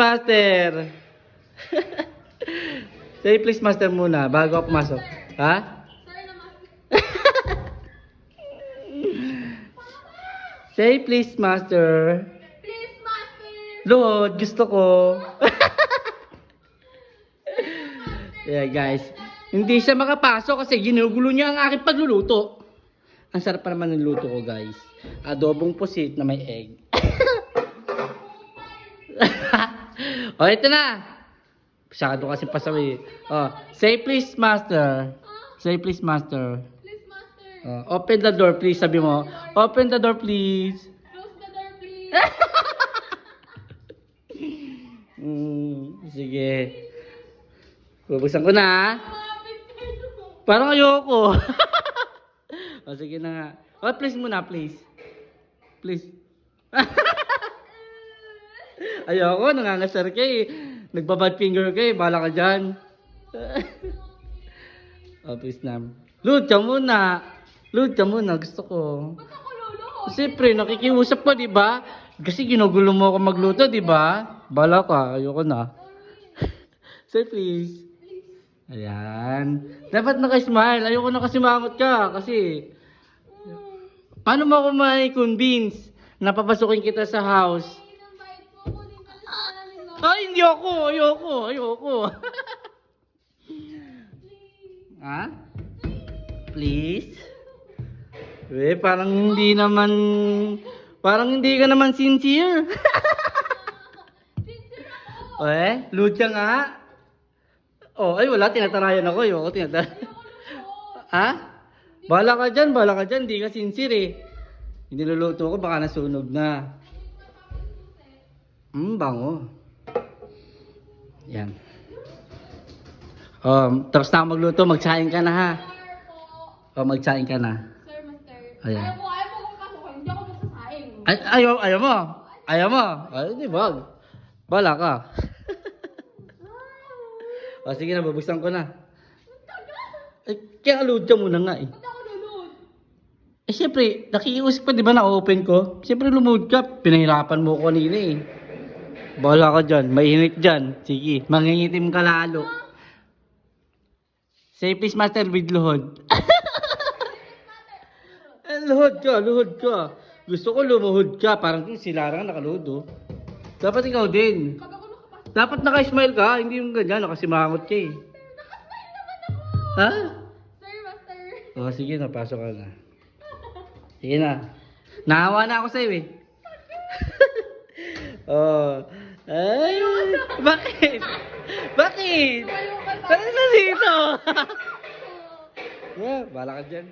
Master. Say please master muna bago ako pumasok. Ha? Sorry na, master. Say please master. Please, master. Lord, gusto ko. Yeah guys. Hindi siya makapasok kasi ginugulo niya ang aking pagluluto. Ang sarap pa naman ng luto ko guys. Adobong pusit na may egg. O ito na. Masyado kasi pasawi. Oh, say please master. Say please master. Please, master. Open the door please, sabi mo. Open the door please. Close the door, please. Sige. Bubuksan ko na. Kapit sa'yo. Parang ayoko. O sige na nga. O please muna, please. Please. Ayoko, nangangasar ka eh. Nagbabad finger ka eh. Bala ka dyan. O please na. Load ka muna. Load ka muna. Gusto ko. Ba't ako lolo? Siyempre, nakikiusap pa, di ba? Kasi ginugulo mo ako magluto, di ba? Bala ka. Ayoko na. Say please. Ayan. Dapat naka-smile. Ayoko na kasi mangot ka. Kasi, paano mo ako mai-convince na papasukin kita sa house? Invite mo. Kunin ka na sa nila. Ay, hindi ako. Ayoko. Ha? Please? Parang hindi naman, parang hindi ka naman sincere. Sincere ako. Load ka nga. Oh, ay wala, tinatarayan ako. Ayoko, tinatarayan. Ha? Bala ka dyan. Hindi ka sincere eh. Hindi luluto ko, baka nasunog na. Bango. Yan. Tapos na ako magluto, magsaing ka na ha. Magsaing ka na. Sir, master. Ayan. Ayaw mo kung pasukin. Hindi ako magsasaing. Ayaw mo. Ay, di ba? Bala ka. Sige na, babuksan ko na. Kaya load ka muna nga eh. Ba't ako lulod? Siyempre, nakikiusap pa di ba na-open ko? Siyempre lumod ka, pinahirapan mo ko kanina eh. Bala ka dyan, mainit dyan. Sige, mangingitim ka lalo. Say please master with luhod. Luhod ka. Gusto ko lumuhod ka, parang si Lara nakaluhod oh. Dapat ikaw din. Pag ako nakapasok. Dapat naka-smile ka, hindi yung ganyan, nakasimangot ka eh. Nakasmile naman ako. Ha? Sir, master. Sige na, pasok ka na. Sige na. Nahawa na ako sa'yo eh. Ay, bakit? Bakit? Tumayo ka sa Ano na dito? Bala ka dyan.